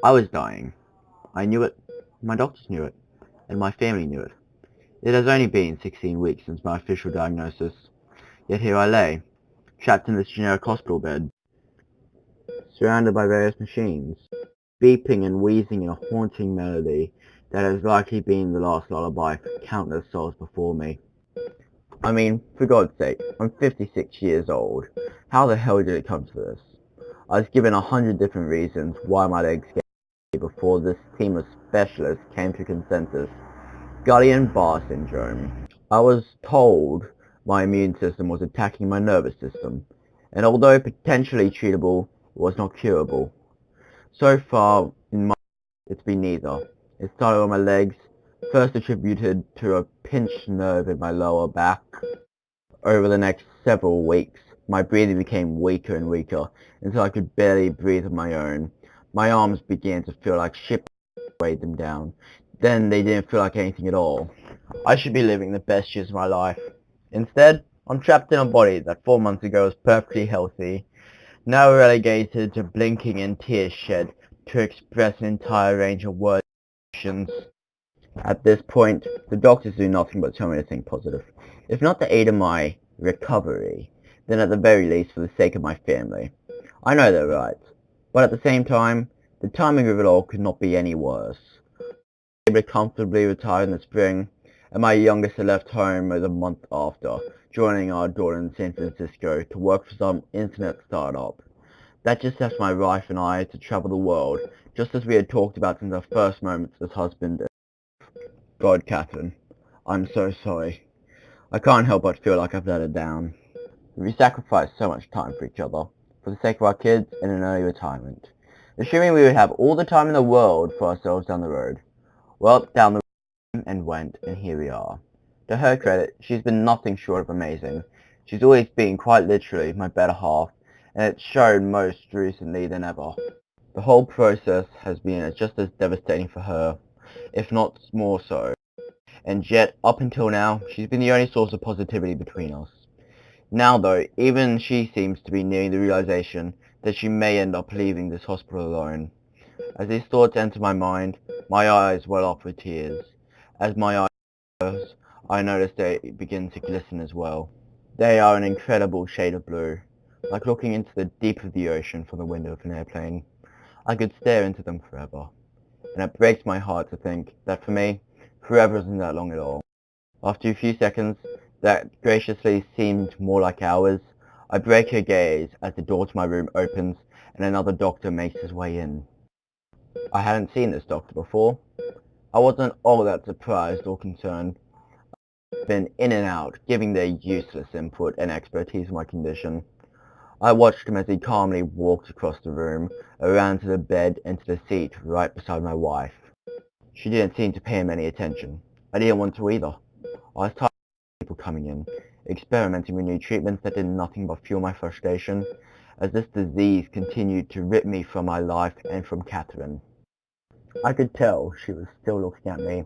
I was dying. I knew it, my doctors knew it, and my family knew it. It has only been 16 weeks since my official diagnosis, yet here I lay, trapped in this generic hospital bed, surrounded by various machines, beeping and wheezing in a haunting melody that has likely been the last lullaby for countless souls before me. I mean, for God's sake, I'm 56 years old. How the hell did it come to this? I was given 100 different reasons why my legs gave me before this team of specialists came to consensus. Guillain-Barré syndrome. I was told my immune system was attacking my nervous system, and although potentially treatable, it was not curable. So far, in my it's been neither. It started on my legs, first attributed to a pinched nerve in my lower back. Over the next several weeks, my breathing became weaker and weaker until I could barely breathe on my own. My arms began to feel like shit weighed them down. Then they didn't feel like anything at all. I should be living the best years of my life. Instead, I'm trapped in a body that 4 months ago was perfectly healthy, now relegated to blinking and tears shed to express an entire range of words and emotions. At this point, the doctors do nothing but tell me to think positive. If not to aid in my recovery, then at the very least for the sake of my family. I know they're right, but at the same time, the timing of it all could not be any worse. I was able to comfortably retire in the spring, and my youngest had left home a month after, joining our daughter in San Francisco to work for some internet startup. That just left my wife and I to travel the world, just as we had talked about since our first moments as husband and God, Catherine, I'm so sorry. I can't help but feel like I've let her down. We sacrificed so much time for each other, for the sake of our kids and an early retirement, assuming we would have all the time in the world for ourselves down the road. Well, down the road and went, and here we are. To her credit, she's been nothing short of amazing. She's always been quite literally my better half, and it's shown most recently than ever. The whole process has been just as devastating for her, if not more so. And yet, up until now, she's been the only source of positivity between us. Now though, even she seems to be nearing the realization that she may end up leaving this hospital alone. As these thoughts enter my mind, my eyes well up with tears. As my eyes close, I notice they begin to glisten as well. They are an incredible shade of blue, like looking into the deep of the ocean from the window of an airplane. I could stare into them forever, and it breaks my heart to think that for me, forever isn't that long at all. After a few seconds that graciously seemed more like hours, I break her gaze as the door to my room opens and another doctor makes his way in. I hadn't seen this doctor before. I wasn't all that surprised or concerned. I've been in and out, giving their useless input and expertise on my condition. I watched him as he calmly walked across the room, around to the bed and to the seat right beside my wife. She didn't seem to pay him any attention. I didn't want to either. I was tired of people coming in, experimenting with new treatments that did nothing but fuel my frustration, as this disease continued to rip me from my life and from Catherine. I could tell she was still looking at me,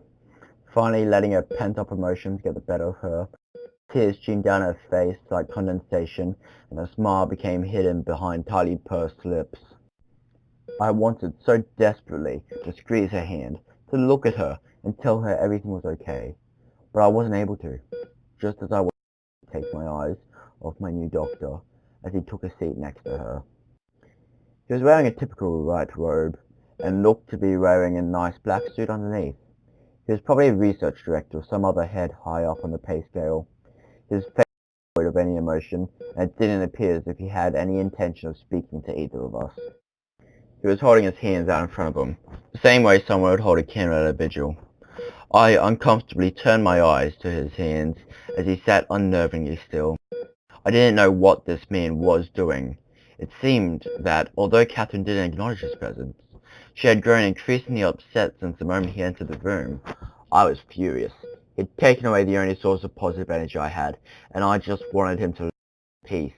finally letting her pent-up emotions get the better of her. Tears streamed down her face like condensation, and her smile became hidden behind tightly pursed lips. I wanted so desperately to squeeze her hand, to look at her and tell her everything was okay, but I wasn't able to, just as I was to take my eyes off my new doctor as he took a seat next to her. He was wearing a typical white robe and looked to be wearing a nice black suit underneath. He was probably a research director or some other head high up on the pay scale. His face was void of any emotion, and it didn't appear as if he had any intention of speaking to either of us. He was holding his hands out in front of him, the same way someone would hold a candle at a vigil. I uncomfortably turned my eyes to his hands as he sat unnervingly still. I didn't know what this man was doing. It seemed that, although Catherine didn't acknowledge his presence, she had grown increasingly upset since the moment he entered the room. I was furious. He'd taken away the only source of positive energy I had, and I just wanted him to leave in peace.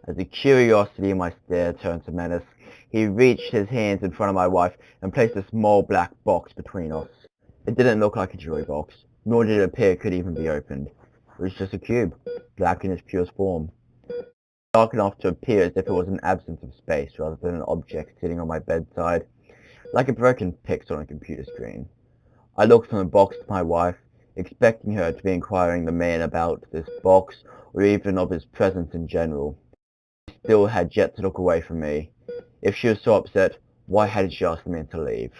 As the curiosity in my stare turned to menace, he reached his hands in front of my wife and placed a small black box between us. It didn't look like a jewelry box, nor did it appear it could even be opened. It was just a cube, black in its purest form, dark enough to appear as if it was an absence of space rather than an object sitting on my bedside. like a broken pixel on a computer screen. I looked from the box to my wife, expecting her to be inquiring the man about this box, or even of his presence in general. She still had yet to look away from me. If she was so upset, why hadn't she asked the man to leave?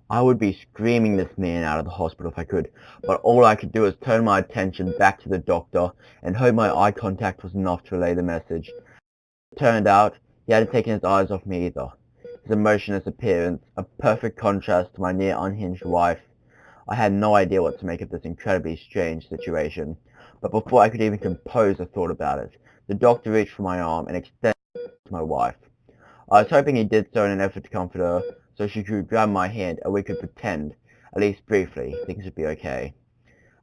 I would be screaming this man out of the hospital if I could, but all I could do was turn my attention back to the doctor and hope my eye contact was enough to relay the message. It turned out he hadn't taken his eyes off me either. His emotionless appearance, a perfect contrast to my near unhinged wife. I had no idea what to make of this incredibly strange situation, but before I could even compose a thought about it, the doctor reached for my arm and extended it to my wife. I was hoping he did so in an effort to comfort her, so she could grab my hand and we could pretend, at least briefly, things would be okay.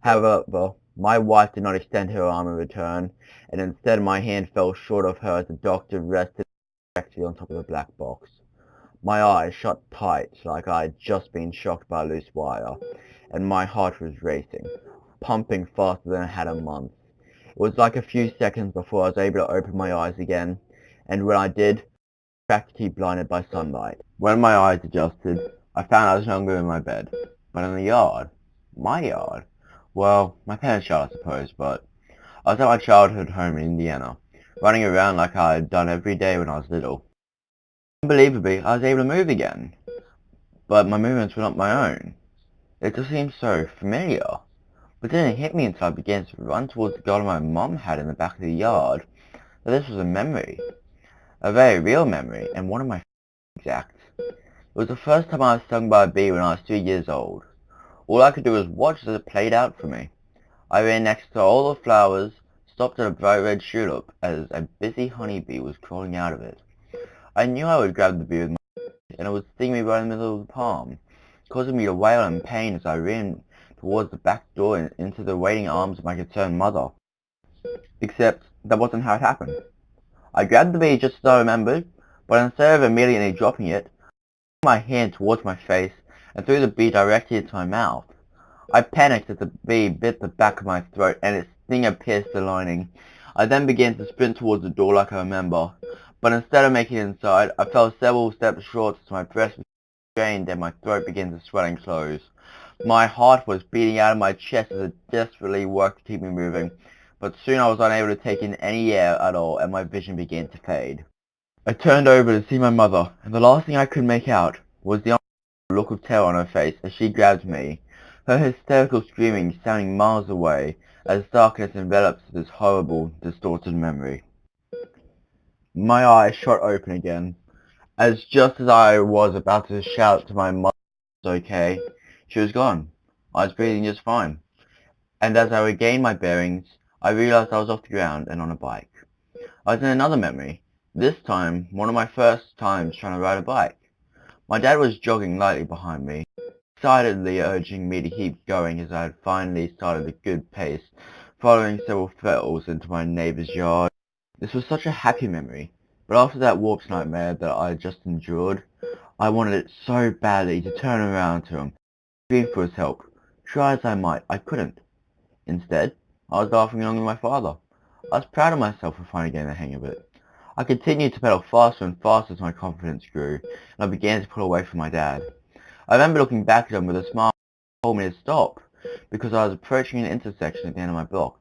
However, my wife did not extend her arm in return, and instead my hand fell short of her as the doctor rested directly on top of the black box. My eyes shut tight like I had just been shocked by a loose wire, and my heart was racing, pumping faster than it had in months. It was like a few seconds before I was able to open my eyes again, and when I did, practically blinded by sunlight. When my eyes adjusted, I found I was no longer in my bed, but in the yard. My yard? Well, my parents' yard, I suppose, but I was at my childhood home in Indiana, running around like I had done every day when I was little. Unbelievably, I was able to move again, but my movements were not my own. It just seemed so familiar. But then it hit me until I began to run towards the garden my mum had in the back of the yard, that this was a memory. A very real memory, and one of my exact. It was the first time I was stung by a bee when I was 2 years old. All I could do was watch as it played out for me. I ran next to all the flowers, stopped at a bright red tulip as a busy honeybee was crawling out of it. I knew I would grab the bee with my teeth, and it would sting me right in the middle of the palm, causing me to wail in pain as I ran towards the back door and into the waiting arms of my concerned mother. Except that wasn't how it happened. I grabbed the bee just as I remembered, but instead of immediately dropping it, my hand towards my face and threw the bee directly into my mouth. I panicked as the bee bit the back of my throat and its stinger pierced the lining. I then began to sprint towards the door like I remember, but instead of making it inside, I fell several steps short as my breast was strained and my throat began to swell and close. My heart was beating out of my chest as it desperately worked to keep me moving, but soon I was unable to take in any air at all and my vision began to fade. I turned over to see my mother, and the last thing I could make out was the look of terror on her face as she grabbed me, her hysterical screaming sounding miles away as darkness envelops this horrible, distorted memory. My eyes shot open again, as just as I was about to shout to my mother it was okay, she was gone. I was breathing just fine, and as I regained my bearings, I realized I was off the ground and on a bike. I was in another memory, this time one of my first times trying to ride a bike. My dad was jogging lightly behind me, excitedly urging me to keep going as I had finally started a good pace, following several fields into my neighbor's yard. This was such a happy memory, but after that warped nightmare that I had just endured, I wanted it so badly to turn around to him, scream for his help. Try as I might, I couldn't. Instead, I was laughing along with my father. I was proud of myself for finally getting the hang of it. I continued to pedal faster and faster as my confidence grew, and I began to pull away from my dad. I remember looking back at him with a smile and he told me to stop, because I was approaching an intersection at the end of my block.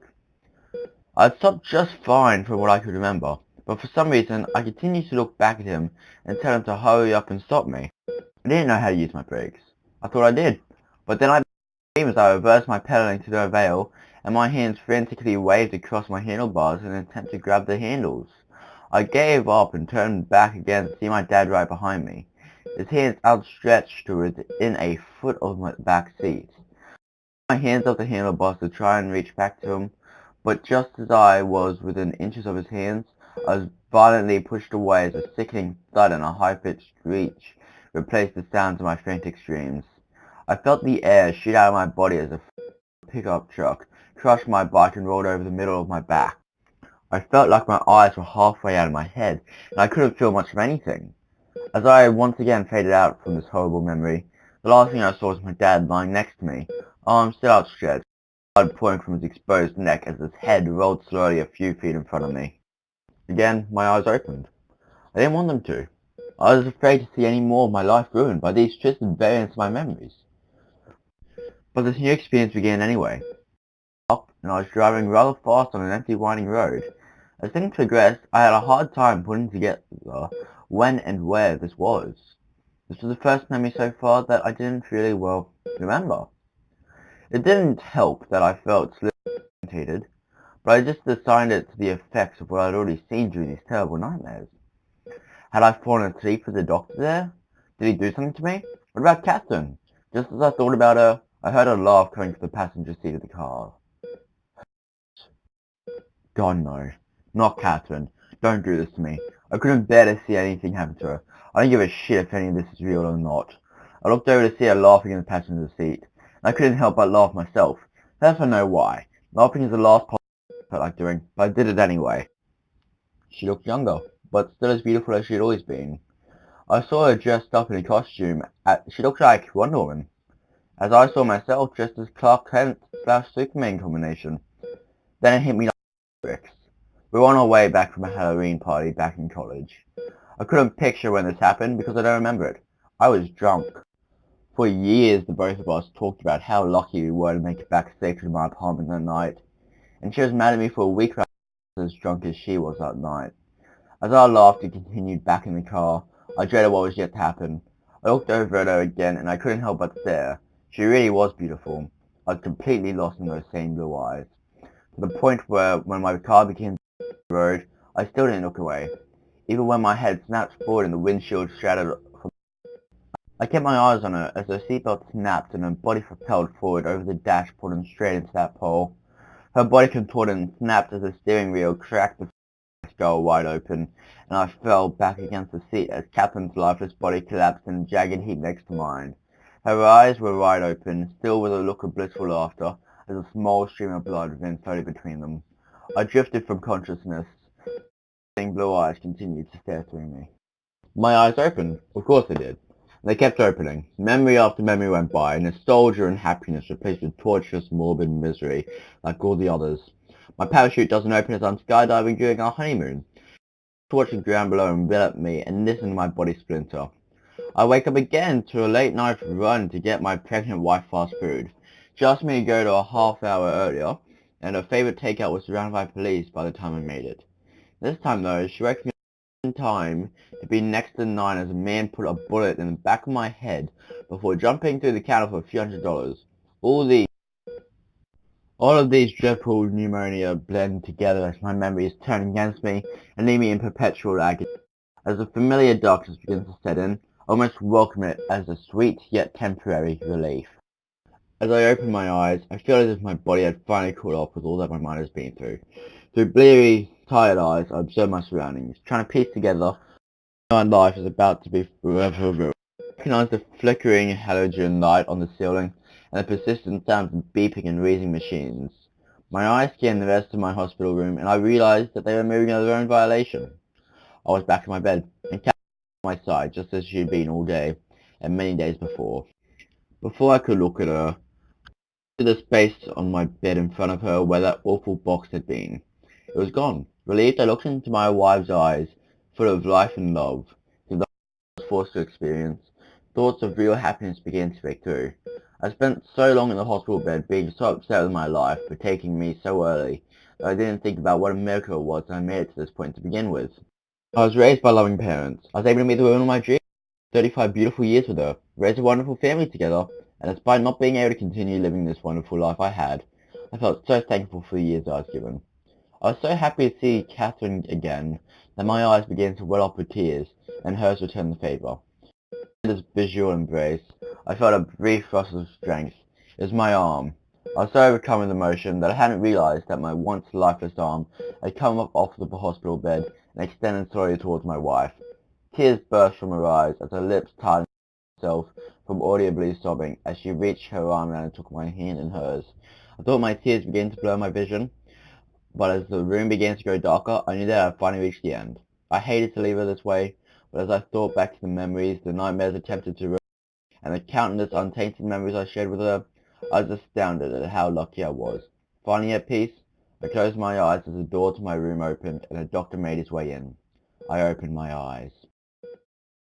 I had stopped just fine from what I could remember, but for some reason I continued to look back at him and tell him to hurry up and stop me. I didn't know how to use my brakes. I thought I did, but then I became as I reversed my pedaling to no avail, and my hands frantically waved across my handlebars in an attempt to grab the handles. I gave up and turned back again to see my dad right behind me, his hands outstretched to within a foot of my back seat. My hands up the handlebars to try and reach back to him, but just as I was within inches of his hands, I was violently pushed away as a sickening thud and a high-pitched screech replaced the sounds of my frantic screams. I felt the air shoot out of my body as a pickup truck crushed my bike and rolled over the middle of my back. I felt like my eyes were halfway out of my head, and I couldn't feel much of anything. As I once again faded out from this horrible memory, the last thing I saw was my dad lying next to me, arms still outstretched, blood pouring from his exposed neck as his head rolled slowly a few feet in front of me. Again, my eyes opened. I didn't want them to. I was afraid to see any more of my life ruined by these twisted variants of my memories. But this new experience began anyway. And I was driving rather fast on an empty winding road. As things progressed, I had a hard time putting together when and where this was. This was the first memory so far that I didn't really well remember. It didn't help that I felt disorientated, but I just assigned it to the effects of what I'd already seen during these terrible nightmares. Had I fallen asleep with the doctor there? Did he do something to me? What about Catherine? Just as I thought about her, I heard a laugh coming from the passenger seat of the car. God no. Not Catherine. Don't do this to me. I couldn't bear to see anything happen to her. I don't give a shit if any of this is real or not. I looked over to see her laughing in the passenger seat, and I couldn't help but laugh myself. That's I know why. Laughing is the last part I felt like doing, but I did it anyway. She looked younger, but still as beautiful as she had always been. I saw her dressed up in a costume. She looked like Wonder Woman, as I saw myself dressed as Clark Kent / Superman combination. Then it hit me like bricks. We were on our way back from a Halloween party back in college. I couldn't picture when this happened because I don't remember it. I was drunk. For years the both of us talked about how lucky we were to make it back safely to my apartment that night, and she was mad at me for a week after I was as drunk as she was that night. As our laughter continued back in the car, I dreaded what was yet to happen. I looked over at her again and I couldn't help but stare. She really was beautiful. I was completely lost in those same blue eyes, to the point where when my car became the road, I still didn't look away, even when my head snapped forward and the windshield shattered. I kept my eyes on her as her seatbelt snapped and her body propelled forward over the dashboard and straight into that pole. Her body contorted and snapped as the steering wheel cracked the skull wide open, and I fell back against the seat as Catherine's lifeless body collapsed in a jagged heap next to mine. Her eyes were wide open, still with a look of blissful laughter, as a small stream of blood ran slowly between them. I drifted from consciousness. Blue eyes continued to stare through me. My eyes opened. Of course they did. They kept opening. Memory after memory went by, nostalgia and happiness replaced with torturous, morbid misery, like all the others. My parachute doesn't open as I'm skydiving during our honeymoon. Tortured the ground below enveloped me and listened to my body splinter. I wake up again to a late night run to get my pregnant wife fast food. She asked me to go to a half hour earlier, and her favorite takeout was surrounded by police by the time I made it. This time though, she wakes me up in time to be next to 9 as a man put a bullet in the back of my head before jumping through the counter for a few $100s. All of these dreadful pneumonia blend together as my memories turn against me and leave me in perpetual agony. As the familiar darkness begins to set in, I almost welcome it as a sweet yet temporary relief. As I open my eyes, I feel as if my body had finally caught up with all that my mind has been through. Through bleary, tired eyes, I observe my surroundings, trying to piece together my life is about to be forever ruined. I recognize the flickering halogen light on the ceiling and the persistent sounds of beeping and wheezing machines. My eyes scan the rest of my hospital room and I realized that they were moving at their own violation. I was back in my bed and Kat was at my side just as she had been all day and many days before. Before I could look at her, to the space on my bed in front of her where that awful box had been. It was gone. Relieved, I looked into my wife's eyes, full of life and love. The love I was forced to experience, thoughts of real happiness began to break through. I spent so long in the hospital bed being so upset with my life for taking me so early that I didn't think about what a miracle it was that I made it to this point to begin with. I was raised by loving parents. I was able to meet the woman of my dreams. 35 beautiful years with her, raised a wonderful family together, and despite not being able to continue living this wonderful life I had, I felt so thankful for the years I was given. I was so happy to see Catherine again that my eyes began to well up with tears, and hers returned the favour. In this visual embrace, I felt a brief rush of strength. It was my arm. I was so overcome with emotion that I hadn't realised that my once lifeless arm had come up off the hospital bed and extended slowly towards my wife. Tears burst from her eyes as her lips tightened herself from audibly sobbing as she reached her arm out and took my hand in hers. I thought my tears began to blur my vision, but as the room began to grow darker, I knew that I had finally reached the end. I hated to leave her this way, but as I thought back to the memories, the nightmares attempted to ruin, and the countless untainted memories I shared with her, I was astounded at how lucky I was. Finally at peace, I closed my eyes as the door to my room opened and a doctor made his way in. I opened my eyes.